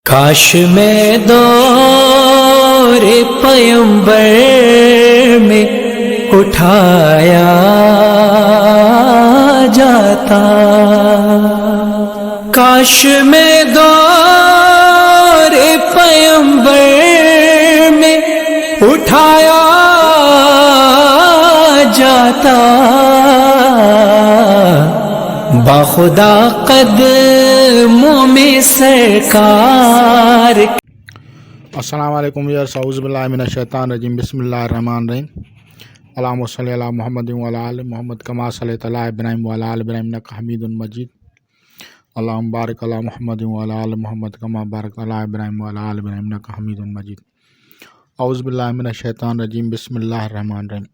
کاش میں دور پیمبر میں اٹھایا جاتا، کاش میں دور پیمبر میں اٹھایا جاتا، باخدا قدموں میں سرکار۔ السلام علیکم یار، اعوذ باللہ من الشیطان الرجیم، بسم اللہ الرحمن الرحیم۔ اللہم صلی علی محمد وعلی آل محمد کما صلیت علی ابراہیم وعلی آل ابراہیم انک حمید مجید۔ اللہم بارک علی محمد وعلی آل محمد کما بارکت علی ابراہیم وعلی آل ابراہیم انک حمید مجید۔ اعوذ باللہ من الشیطان الرجیم، بسم اللہ الرحمن الرحیم۔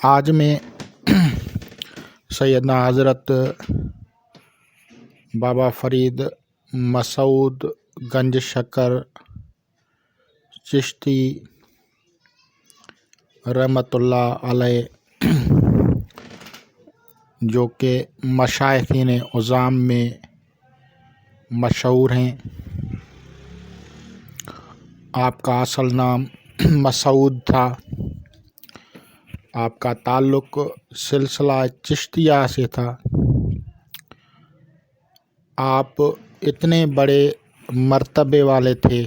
آج میں سیدنا حضرت بابا فرید مسعود گنج شکر چشتی رحمۃ اللہ علیہ، جو کہ مشائخین عظام میں مشہور ہیں۔ آپ کا اصل نام مسعود تھا، آپ کا تعلق سلسلہ چشتیہ سے تھا۔ آپ اتنے بڑے مرتبے والے تھے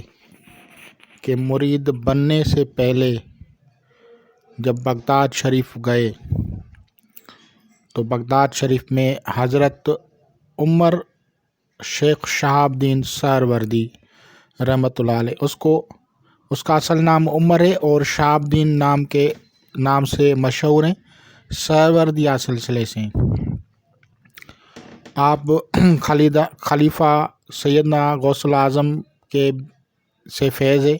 کہ مرید بننے سے پہلے جب بغداد شریف گئے تو بغداد شریف میں حضرت عمر شیخ شہاب الدین سہروردی رحمۃ اللہ علیہ، اس کا اصل نام عمر ہے اور شہاب الدین نام سے مشہور ہیں، سہروردیہ سلسلے سے۔ آپ خلیفہ سیدنا غوث الاعظم سے فیض ہے،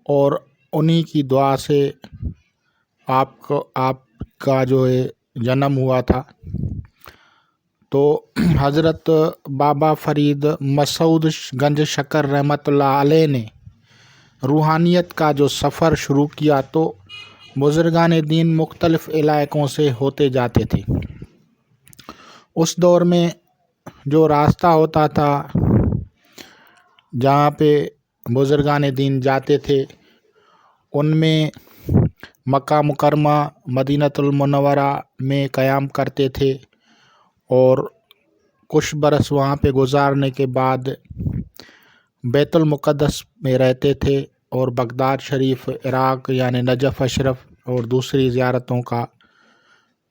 اور انہی کی دعا سے آپ کا جو ہے جنم ہوا تھا۔ تو حضرت بابا فرید مسعود گنج شکر رحمۃ اللہ علیہ نے روحانیت کا جو سفر شروع کیا تو بزرگان دین مختلف علاقوں سے ہوتے جاتے تھے۔ اس دور میں جو راستہ ہوتا تھا جہاں پہ بزرگان دین جاتے تھے، ان میں مکہ مکرمہ مدینہ المنورہ میں قیام کرتے تھے، اور کچھ برس وہاں پہ گزارنے کے بعد بیت المقدس میں رہتے تھے، اور بغداد شریف، عراق یعنی نجف اشرف اور دوسری زیارتوں کا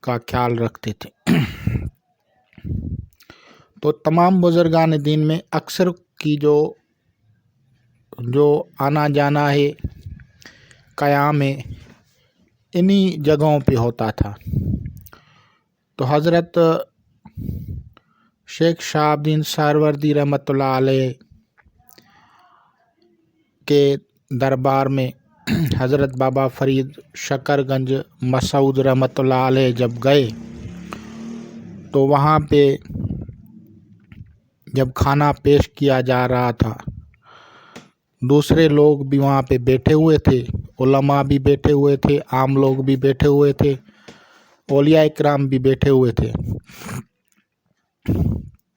خیال رکھتے تھے۔ تو تمام بزرگان دین میں اکثر کی جو آنا جانا ہے، قیام ہے، انہی جگہوں پہ ہوتا تھا۔ تو حضرت شیخ شہاب الدین سہروردی رحمۃ اللہ علیہ کے دربار میں حضرت بابا فرید شکر گنج مسعود رحمۃ اللہ علیہ جب گئے تو وہاں پہ جب کھانا پیش کیا جا رہا تھا، دوسرے لوگ بھی وہاں پہ بیٹھے ہوئے تھے، علماء بھی بیٹھے ہوئے تھے، عام لوگ بھی بیٹھے ہوئے تھے، اولیاء اکرام بھی بیٹھے ہوئے تھے۔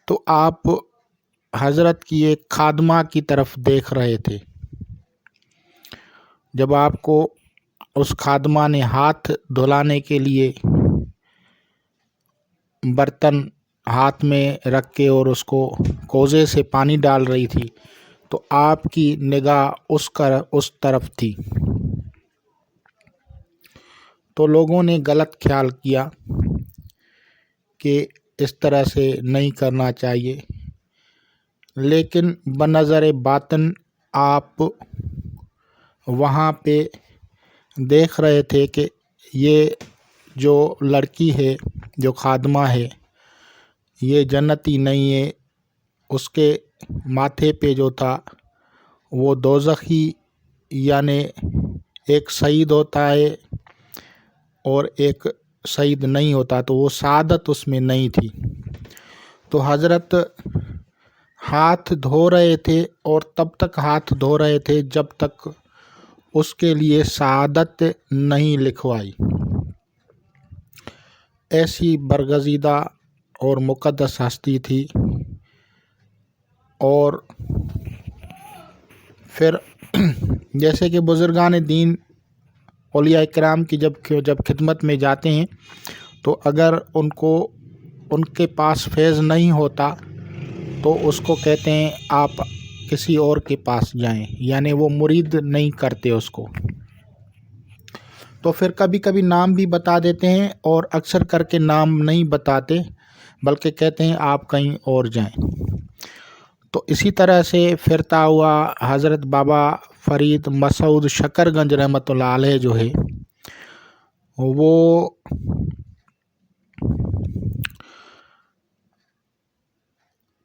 تو آپ حضرت کی ایک خادمہ کی طرف دیکھ رہے تھے۔ جب آپ کو اس خادمہ نے ہاتھ دھلانے کے لیے برتن ہاتھ میں رکھ کے اور اس کو کوزے سے پانی ڈال رہی تھی، تو آپ کی نگاہ اس طرف تھی۔ تو لوگوں نے غلط خیال کیا کہ اس طرح سے نہیں کرنا چاہیے، لیکن بنظر باطن آپ وہاں پہ دیکھ رہے تھے کہ یہ جو لڑکی ہے، جو خادمہ ہے، یہ جنتی نہیں ہے۔ اس کے ماتھے پہ جو تھا وہ دوزخی، یعنی ایک سعید ہوتا ہے اور ایک سعید نہیں ہوتا، تو وہ سعادت اس میں نہیں تھی۔ تو حضرت ہاتھ دھو رہے تھے، اور تب تک ہاتھ دھو رہے تھے جب تک اس کے لیے سعادت نہیں لکھوائی۔ ایسی برگزیدہ اور مقدس ہستی تھی اور پھر جیسے کہ بزرگان دین اولیاء کرام کی جب خدمت میں جاتے ہیں تو اگر ان کے پاس فیض نہیں ہوتا تو اس کو کہتے ہیں آپ کسی اور کے پاس جائیں، یعنی وہ مرید نہیں کرتے اس کو. تو پھر کبھی کبھی نام بھی بتا دیتے ہیں اور اکثر کر کے نام نہیں بتاتے بلکہ کہتے ہیں آپ کہیں اور جائیں. تو اسی طرح سے پھرتا ہوا حضرت بابا فرید مسعود شکر گنج رحمۃ اللہ علیہ جو ہے وہ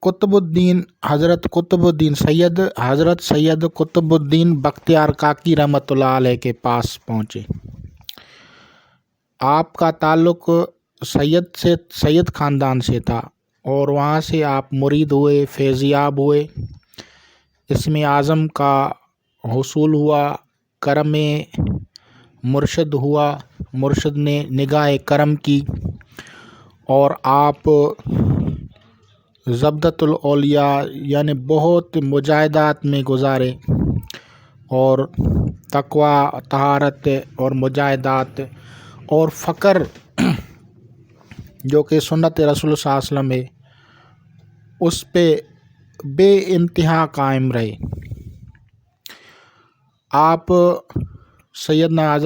قطب الدین حضرت سید قطب الدین بختیار کاکی رحمۃ اللہ علیہ کے پاس پہنچے. آپ کا تعلق سید خاندان سے تھا اور وہاں سے آپ مرید ہوئے، فیضیاب ہوئے، اسم اعظم کا حصول ہوا، کرم مرشد ہوا، مرشد نے نگاہ کرم کی اور آپ زبدۃ الاولیاء یعنی بہت مجاہدات میں گزارے اور تقوی، طہارت اور مجاہدات اور فقر جو کہ سنت رسول صلی اللہ علیہ وسلم ہے اس پہ بے انتہا قائم رہے. آپ سیدنا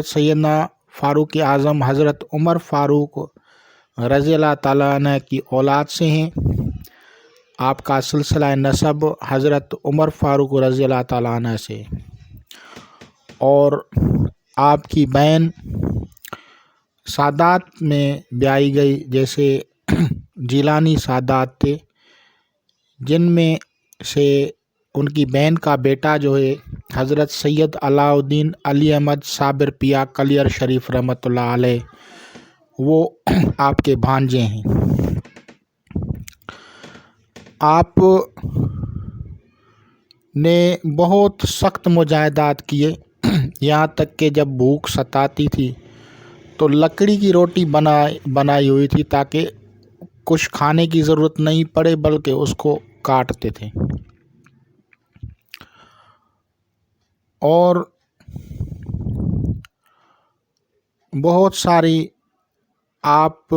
سیدنا فاروق اعظم حضرت عمر فاروق رضی اللہ تعالیٰ عنہ کی اولاد سے ہیں. آپ کا سلسلہ نسب حضرت عمر فاروق رضی اللہ تعالیٰ عنہ سے، اور آپ کی بہن سادات میں بیائی گئی، جیسے جیلانی سادات تھے جن میں سے ان کی بہن کا بیٹا جو ہے حضرت سید علاء الدین علی احمد صابر پیا کلیر شریف رحمۃ اللہ علیہ، وہ آپ کے بھانجے ہیں. آپ نے بہت سخت مجاہدات کیے، یہاں تک کہ جب بھوک ستاتی تھی تو لکڑی کی روٹی بنائی ہوئی تھی تاکہ کچھ کھانے کی ضرورت نہیں پڑے بلکہ اس کو کاٹتے تھے. اور بہت ساری آپ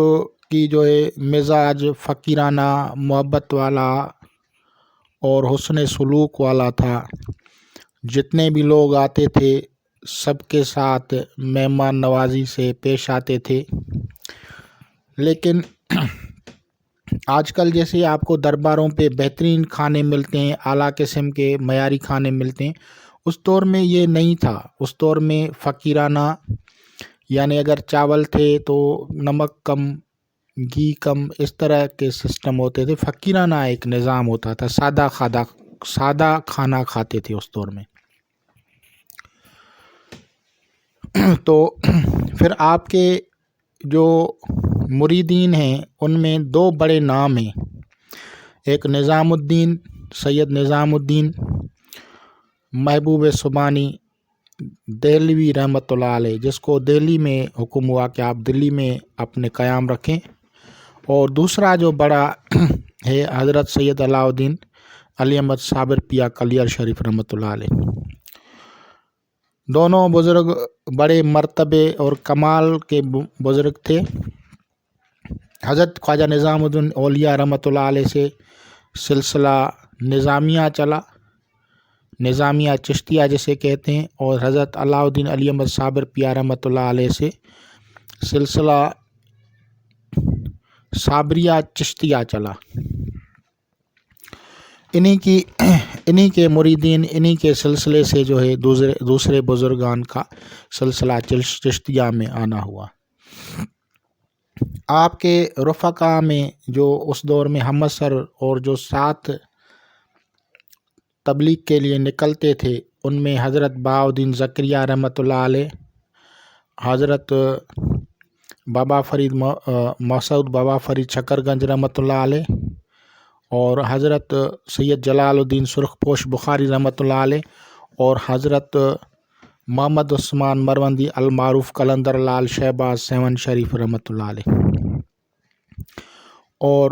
کی جو ہے مزاج فقیرانہ، محبت والا اور حسن سلوک والا تھا. جتنے بھی لوگ آتے تھے سب کے ساتھ مہمان نوازی سے پیش آتے تھے. لیکن آج کل جیسے آپ کو درباروں پہ بہترین کھانے ملتے ہیں، اعلیٰ قسم کے معیاری کھانے ملتے ہیں، اس دور میں یہ نہیں تھا. اس دور میں فقیرانہ، یعنی اگر چاول تھے تو نمک کم، گھی کم، اس طرح کے سسٹم ہوتے تھے. فقیرانہ ایک نظام ہوتا تھا، سادہ کھانا کھاتے تھے اس دور میں. تو پھر آپ کے جو مریدین ہیں ان میں دو بڑے نام ہیں. ایک نظام الدین، سید نظام الدین محبوب سبحانی دہلوی رحمۃ اللہ علیہ، جس کو دہلی میں حکم ہوا کہ آپ دلی میں اپنے قیام رکھیں. اور دوسرا جو بڑا ہے حضرت سید علاء الدین علی احمد صابر پیا کلیر شریف رحمۃ اللہ علیہ. دونوں بزرگ بڑے مرتبے اور کمال کے بزرگ تھے. حضرت خواجہ نظام الدین اولیاء رحمۃ اللہ علیہ سے سلسلہ نظامیہ چلا، نظامیہ چشتیہ جسے کہتے ہیں، اور حضرت علاء الدین علی احمد صابر پیا رحمۃ اللہ علیہ سے سلسلہ صابریہ چشتیہ چلا. انہی کے مریدین، انہی کے سلسلے سے جو ہے دوسرے بزرگان کا سلسلہ چشتیہ میں آنا ہوا. آپ کے رفقا میں جو اس دور میں ہم اثر اور جو ساتھ تبلیغ کے لیے نکلتے تھے ان میں حضرت بہاؤالدین زکریہ رحمۃ اللہ علیہ، حضرت بابا فرید مسعود بابا فرید شکر گنج رحمۃ اللہ علیہ، اور حضرت سید جلال الدین سرخ پوش بخاری رحمۃ اللہ علیہ، اور حضرت محمد عثمان مروندی المعروف قلندر لال شہباز سیون شریف رحمۃ اللہ علیہ. اور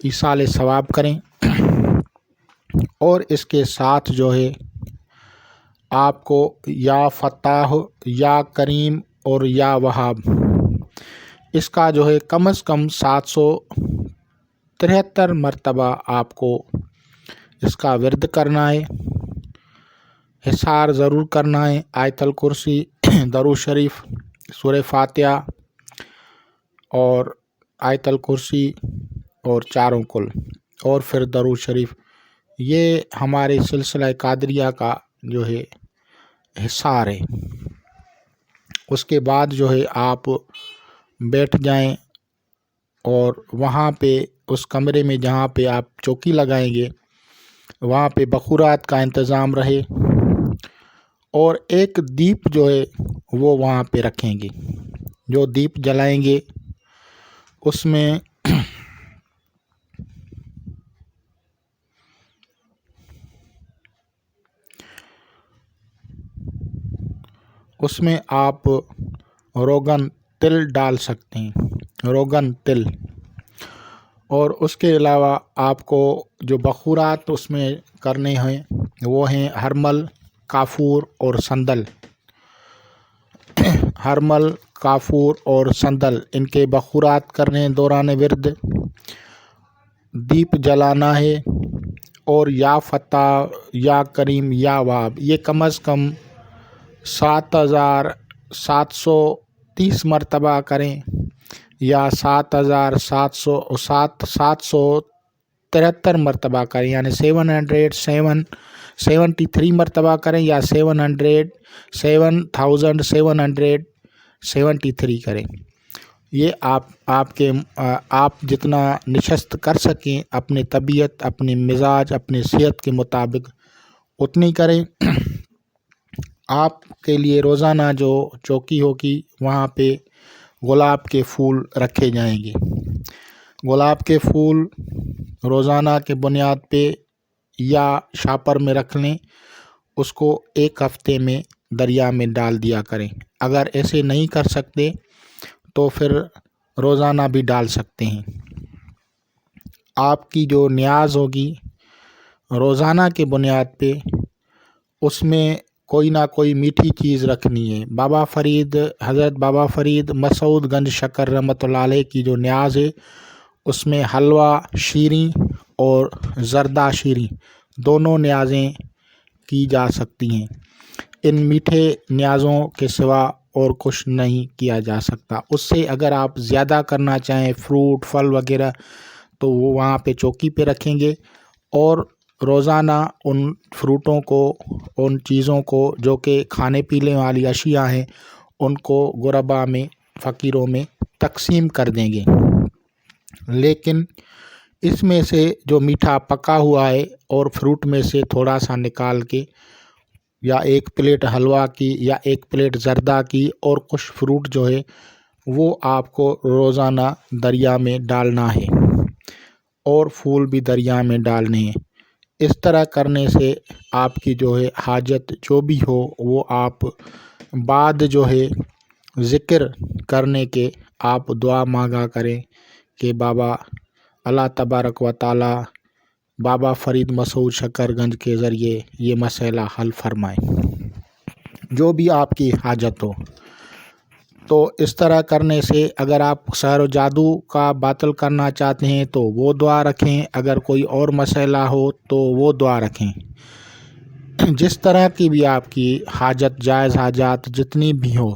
ایصال ثواب کریں، اور اس کے ساتھ جو ہے آپ کو یا فتاح، یا کریم اور یا وہاب، اس کا جو ہے کم از کم 773 مرتبہ آپ کو اس کا ورد کرنا ہے، حصار ضرور کرنا ہے۔ آیت الکرسی، درود شریف، سورہ فاتحہ اور آیت الکرسی اور چاروں کل، اور پھر درود شریف، یہ ہمارے سلسلہ قادریہ کا جو ہے حصار ہے۔ اس کے بعد جو ہے آپ بیٹھ جائیں، اور وہاں پہ اس کمرے میں جہاں پہ آپ چوکی لگائیں گے وہاں پہ بخورات کا انتظام رہے، اور ایک دیپ جو ہے وہ وہاں پہ رکھیں گے۔ جو دیپ جلائیں گے اس میں آپ روغن تل ڈال سکتے ہیں، روغن تل، اور اس کے علاوہ آپ کو جو بخورات اس میں کرنے ہیں وہ ہیں ہرمل، کافور اور سندل۔ ہرمل، کافور اور سندل، ان کے بخورات کرنے ہیں دوران ورد، دیپ جلانا ہے، اور یا فتح، یا کریم، یا وہاب، یہ کم از کم 7730 مرتبہ کریں، یا 773 مرتبہ کریں، یعنی 773 مرتبہ کریں، یا 7773 کریں۔ یہ آپ جتنا نشست کر سکیں اپنے طبیعت، اپنے مزاج، اپنے صحت کے مطابق اتنی کریں۔ آپ کے لیے روزانہ جو چوکی ہوگی وہاں پہ گلاب کے پھول رکھے جائیں گے۔ گلاب کے پھول روزانہ کے بنیاد پہ یا شاپر میں رکھ لیں، اس کو ایک ہفتے میں دریا میں ڈال دیا کریں۔ اگر ایسے نہیں کر سکتے تو پھر روزانہ بھی ڈال سکتے ہیں۔ آپ کی جو نیاز ہوگی روزانہ کے بنیاد پہ، اس میں کوئی نہ کوئی میٹھی چیز رکھنی ہے۔ حضرت بابا فرید مسعود گنج شکر رحمۃ اللہ علیہ کی جو نیاز ہے اس میں حلوہ شیریں اور زردہ شیریں دونوں نیازیں کی جا سکتی ہیں۔ ان میٹھے نیازوں کے سوا اور کچھ نہیں کیا جا سکتا۔ اس سے اگر آپ زیادہ کرنا چاہیں فروٹ، پھل وغیرہ، تو وہ وہاں پہ چوکی پہ رکھیں گے، اور روزانہ ان فروٹوں کو، ان چیزوں کو جو کہ کھانے پینے والی اشیاء ہیں، ان کو غربا میں، فقیروں میں تقسیم کر دیں گے۔ لیکن اس میں سے جو میٹھا پکا ہوا ہے اور فروٹ میں سے تھوڑا سا نکال کے، یا ایک پلیٹ حلوہ کی، یا ایک پلیٹ زردہ کی، اور کچھ فروٹ جو ہے وہ آپ کو روزانہ دریا میں ڈالنا ہے، اور پھول بھی دریا میں ڈالنے ہیں۔ اس طرح کرنے سے آپ کی جو ہے حاجت جو بھی ہو وہ آپ بعد جو ہے ذکر کرنے کے آپ دعا مانگا کریں کہ بابا اللہ تبارک و تعالی بابا فرید مسعود شکر گنج کے ذریعے یہ مسئلہ حل فرمائیں، جو بھی آپ کی حاجت ہو۔ تو اس طرح کرنے سے اگر آپ سحر و جادو کا باطل کرنا چاہتے ہیں تو وہ دعا رکھیں، اگر کوئی اور مسئلہ ہو تو وہ دعا رکھیں۔ جس طرح کی بھی آپ کی حاجت، جائز حاجات جتنی بھی ہو،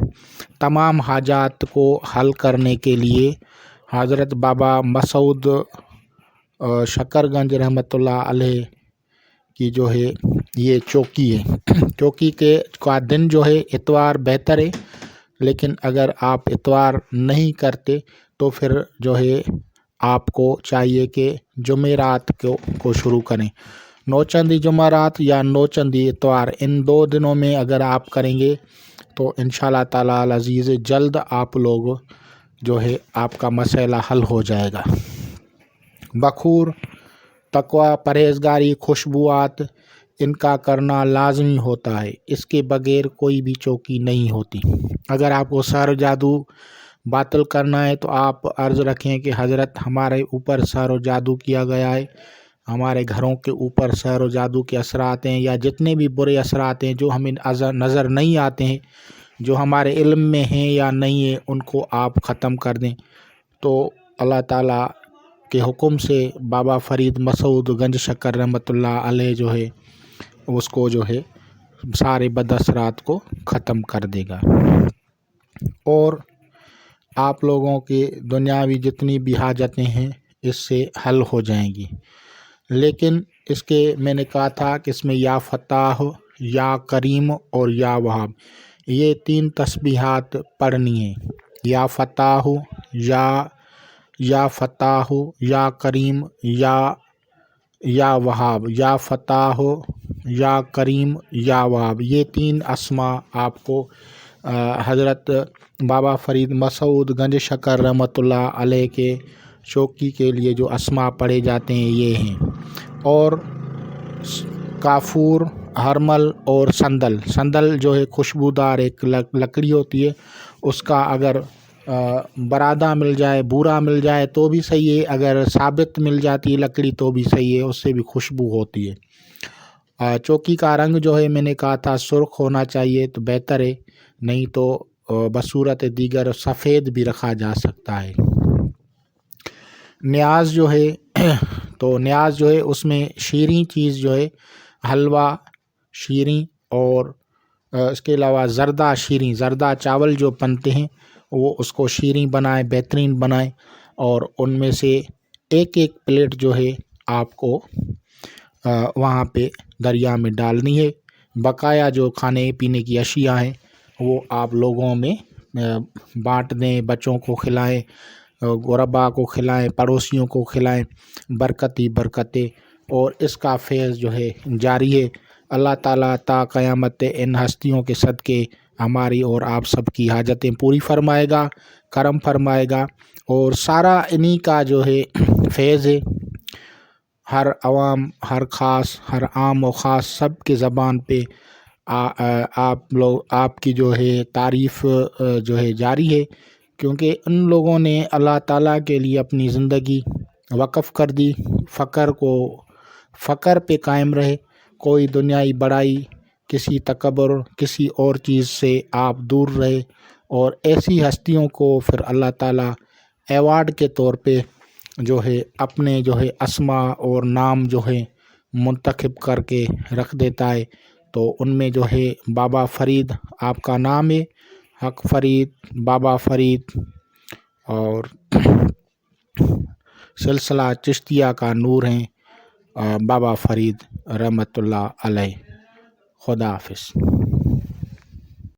تمام حاجات کو حل کرنے کے لیے حضرت بابا مسعود شکر گنج رحمۃ اللہ علیہ کی جو ہے یہ چوکی ہے۔ چوکی کا دن جو ہے اتوار بہتر ہے، لیکن اگر آپ اتوار نہیں کرتے تو پھر جو ہے آپ کو چاہیے کہ جمعرات کو شروع کریں۔ نوچندی جمعرات یا نوچندی اتوار، ان 2 دنوں میں اگر آپ کریں گے تو انشاءاللہ تعالی العزیز جلد آپ لوگ جو ہے آپ کا مسئلہ حل ہو جائے گا۔ بخور، تقویٰ، پرہیزگاری، خوشبوات، ان کا کرنا لازمی ہوتا ہے، اس کے بغیر کوئی بھی چوکی نہیں ہوتی۔ اگر آپ کو سحر جادو باطل کرنا ہے تو آپ عرض رکھیں کہ حضرت ہمارے اوپر سحر و جادو کیا گیا ہے، ہمارے گھروں کے اوپر سحر و جادو کے اثرات ہیں، یا جتنے بھی برے اثرات ہیں جو ہمیں نظر نہیں آتے ہیں، جو ہمارے علم میں ہیں یا نہیں ہیں، ان کو آپ ختم کر دیں۔ تو اللہ تعالیٰ کے حکم سے بابا فرید مسعود گنج شکر رحمۃ اللہ علیہ جو ہے اس کو جو ہے سارے بد اثرات کو ختم کر دے گا، اور آپ لوگوں کی دنیاوی جتنی بھی حاجتیں ہیں اس سے حل ہو جائیں گی۔ لیکن اس کے میں نے کہا تھا کہ اس میں یا فتاح، یا کریم اور یا وہاب، یہ 3 تسبیحات پڑھنی ہیں۔ یا فتاح، یا فتاح، یا کریم، یا وہاب، یا فتاح، یا کریم، یا وہاب، یہ 3 اسما آپ کو حضرت بابا فرید مسعود گنج شکر رحمۃ اللہ علیہ کے چوکی کے لیے جو اسما پڑھے جاتے ہیں یہ ہیں۔ اور کافور، ہرمل اور سندل جو ہے خوشبودار ایک لکڑی ہوتی ہے، اس کا اگر برادہ مل جائے، بورا مل جائے تو بھی صحیح ہے، اگر ثابت مل جاتی ہے لکڑی تو بھی صحیح ہے، اس سے بھی خوشبو ہوتی ہے۔ چوکی کا رنگ جو ہے میں نے کہا تھا سرخ ہونا چاہیے تو بہتر ہے، نہیں تو بصورت دیگر سفید بھی رکھا جا سکتا ہے۔ نیاز جو ہے تو نیاز جو ہے اس میں شیریں چیز جو ہے حلوہ شیریں، اور اس کے علاوہ زردہ چاول جو بنتے ہیں وہ اس کو شیریں بنائیں، بہترین بنائیں، اور ان میں سے ایک پلیٹ جو ہے آپ کو وہاں پہ دریا میں ڈالنی ہے۔ بقایا جو کھانے پینے کی اشیاء ہیں وہ آپ لوگوں میں بانٹ دیں، بچوں کو کھلائیں، غربا کو کھلائیں، پڑوسیوں کو کھلائیں، برکتیں، اور اس کا فیض جو ہے جاری ہے۔ اللہ تعالیٰ تا قیامت ان ہستیوں کے صدقے ہماری اور آپ سب کی حاجتیں پوری فرمائے گا، کرم فرمائے گا، اور سارا انہی کا جو ہے فیض ہے۔ ہر عوام، ہر خاص، ہر عام و خاص سب کے زبان پہ آپ کی جو ہے تعریف جو ہے جاری ہے، کیونکہ ان لوگوں نے اللہ تعالیٰ کے لیے اپنی زندگی وقف کر دی، فقر پہ قائم رہے، کوئی دنیائی بڑائی، کسی تکبر، کسی اور چیز سے آپ دور رہے، اور ایسی ہستیوں کو پھر اللہ تعالیٰ ایوارڈ کے طور پہ جو ہے اپنے جو ہے اسما اور نام جو ہے منتخب کر کے رکھ دیتا ہے۔ تو ان میں جو ہے بابا فرید آپ کا نام ہے، حق فرید، بابا فرید، اور سلسلہ چشتیہ کا نور ہیں بابا فرید رحمۃ اللہ علیہ۔ خدا حافظ۔